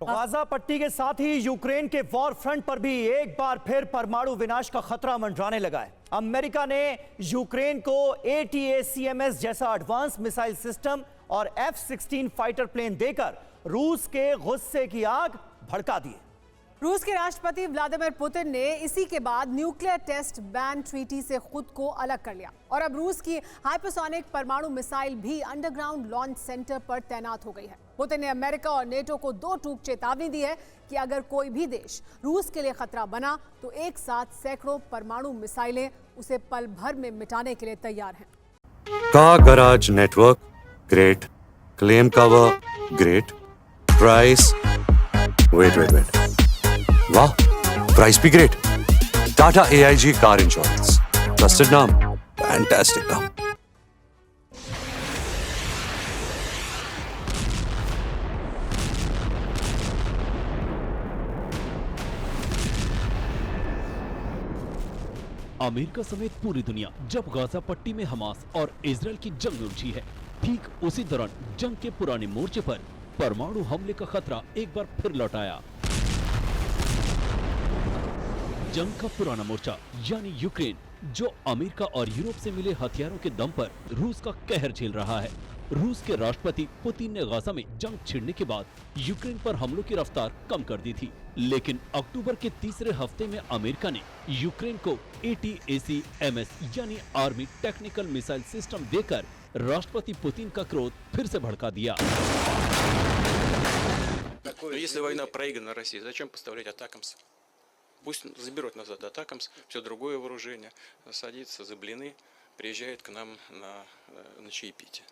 तो गाजा पट्टी के साथ ही यूक्रेन के वॉर फ्रंट पर भी एक बार फिर परमाणु विनाश का खतरा मंडराने लगा है। अमेरिका ने यूक्रेन को ATACMS जैसा एडवांस मिसाइल सिस्टम और F-16 फाइटर प्लेन देकर रूस के गुस्से की आग भड़का दी है। रूस के राष्ट्रपति व्लादिमीर पुतिन ने इसी के बाद न्यूक्लियर टेस्ट बैन ट्रीटी से खुद को अलग कर लिया और अब रूस की हाइपरसोनिक परमाणु मिसाइल भी अंडरग्राउंड लॉन्च सेंटर पर तैनात हो गई है। पुतिन ने अमेरिका और नेटो को दो टूक चेतावनी दी है कि अगर कोई भी देश रूस के लिए खतरा बना तो एक साथ सैकड़ों परमाणु मिसाइलें उसे पल भर में मिटाने के लिए तैयार हैं। Car garage network great, claim cover great, price wait वाह, प्राइस भी great. Tata AIG car insurance, trusted नाम, फैंटास्टिक नाम। अमेरिका समेत पूरी दुनिया जब गाजा पट्टी में हमास और इजराइल की जंग में उलझी है, ठीक उसी दौरान जंग के पुराने मोर्चे पर परमाणु हमले का खतरा एक बार फिर लौट आया। जंग का पुराना मोर्चा यानी यूक्रेन, जो अमेरिका और यूरोप से मिले हथियारों के दम पर रूस का कहर झेल रहा है। रूस के राष्ट्रपति पुतिन ने गाजा में जंग छिड़ने के बाद यूक्रेन पर हमलों की रफ्तार कम कर दी थी, लेकिन अक्टूबर के तीसरे हफ्ते में अमेरिका ने यूक्रेन को ATACMS यानी आर्मी टेक्निकल मिसाइल सिस्टम देकर राष्ट्रपति पुतिन का क्रोध फिर से भड़का दिया। Если война проиграна России, зачем поставлять атакамс? Пусть заберут назад атакамс, все другое вооружение, садится за блины, приезжает к нам на чаепитие.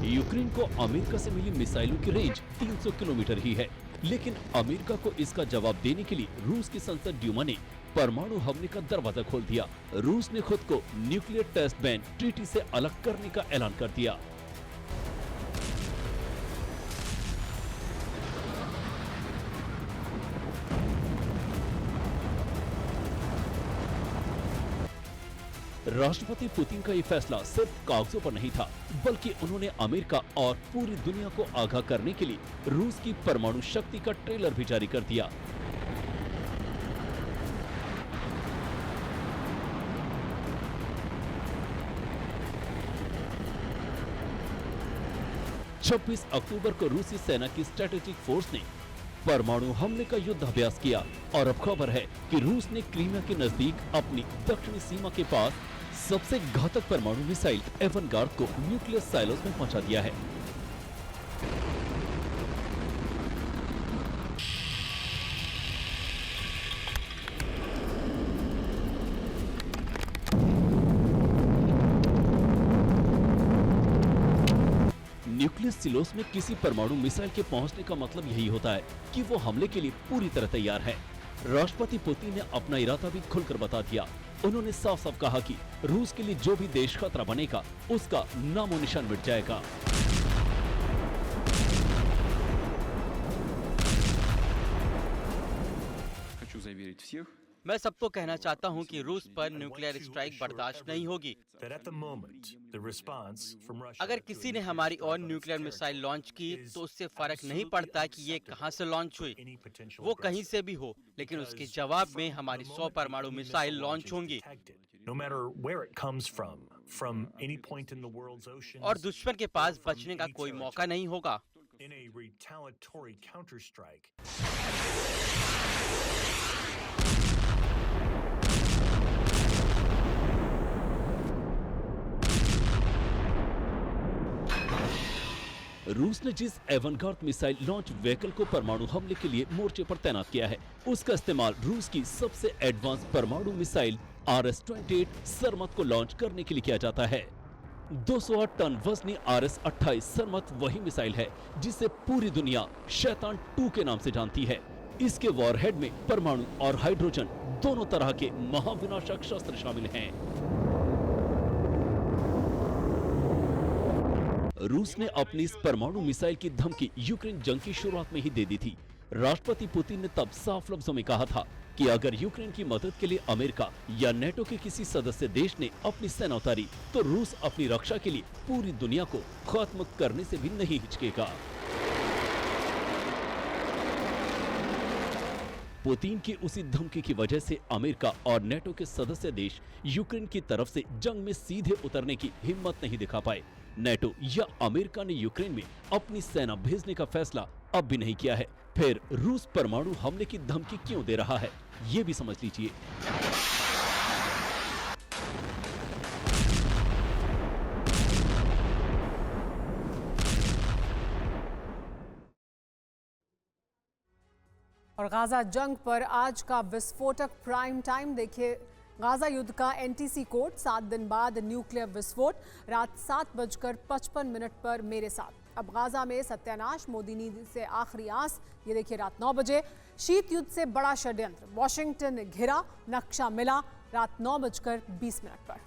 यूक्रेन को अमेरिका से मिली मिसाइलों की रेंज 300 किलोमीटर ही है, लेकिन अमेरिका को इसका जवाब देने के लिए रूस की संसद ड्यूमा ने परमाणु हमले का दरवाजा खोल दिया। रूस ने खुद को न्यूक्लियर टेस्ट बैन ट्रीटी से अलग करने का ऐलान कर दिया। राष्ट्रपति पुतिन का ये फैसला सिर्फ कागजों पर नहीं था, बल्कि उन्होंने अमेरिका और पूरी दुनिया को आगाह करने के लिए रूस की परमाणु शक्ति का ट्रेलर भी जारी कर दिया। छब्बीस अक्टूबर को रूसी सेना की स्ट्रेटेजिक फोर्स ने परमाणु हमले का युद्धाभ्यास किया और अब खबर है कि रूस ने क्रीमिया के नजदीक अपनी दक्षिणी सीमा के पास सबसे घातक परमाणु मिसाइल एवनगार्ड को न्यूक्लियर साइलोस में पहुंचा दिया है। न्यूक्लियर सिलोस में किसी परमाणु मिसाइल के पहुंचने का मतलब यही होता है कि वो हमले के लिए पूरी तरह तैयार है। राष्ट्रपति पुतिन ने अपना इरादा भी खुलकर बता दिया। उन्होंने साफ साफ कहा कि रूस के लिए जो भी देश खतरा बनेगा उसका नामो निशान मिट जाएगा। मैं सबको कहना चाहता हूं कि रूस पर न्यूक्लियर स्ट्राइक बर्दाश्त नहीं होगी। अगर किसी ने हमारी और न्यूक्लियर मिसाइल लॉन्च की तो उससे फर्क नहीं पड़ता कि ये कहां से लॉन्च हुई, वो कहीं से भी हो, लेकिन उसके जवाब में हमारी 100 परमाणु मिसाइल लॉन्च होंगी और दुश्मन के पास बचने का कोई मौका नहीं होगा। रूस ने जिस एवनगार्ड मिसाइल लॉन्च व्हीकल को परमाणु हमले के लिए मोर्चे पर तैनात किया है, उसका इस्तेमाल रूस की सबसे एडवांस परमाणु मिसाइल RS-28 सरमत को लॉन्च करने के लिए किया जाता है। 208 टन वजनी RS-28 सरमत वही मिसाइल है जिसे पूरी दुनिया शैतान 2 के नाम से जानती है। इसके वॉरहेड में परमाणु और हाइड्रोजन दोनों तरह के महाविनाशक शस्त्र शामिल हैं। रूस ने अपनी इस परमाणु मिसाइल की धमकी यूक्रेन जंग की शुरुआत में ही दे दी थी। राष्ट्रपति पुतिन ने तब साफ लफ्जों में कहा था कि अगर यूक्रेन की मदद के लिए अमेरिका या नेटो के किसी सदस्य देश ने अपनी सेना उतारी तो रूस अपनी रक्षा के लिए पूरी दुनिया को खत्म करने से भी नहीं हिचकेगा। पुतिन की उसी धमकी की वजह से अमेरिका और नेटो के सदस्य देश यूक्रेन की तरफ से जंग में सीधे उतरने की हिम्मत नहीं दिखा पाए। नेटो या अमेरिका ने यूक्रेन में अपनी सेना भेजने का फैसला अब भी नहीं किया है। फिर रूस परमाणु हमले की धमकी क्यों दे रहा है, ये भी समझ लीजिए। और गाजा जंग पर आज का विस्फोटक प्राइम टाइम देखिए। गाजा युद्ध का एनटीसी कोड, 7 दिन बाद न्यूक्लियर विस्फोट, रात 7:55 पर मेरे साथ। अब गाजा में सत्यानाश, मोदी नींद से आखिरी आस, ये देखिए रात 9 बजे। शीत युद्ध से बड़ा षड्यंत्र, वॉशिंगटन घिरा, नक्शा मिला, रात 9:20 पर।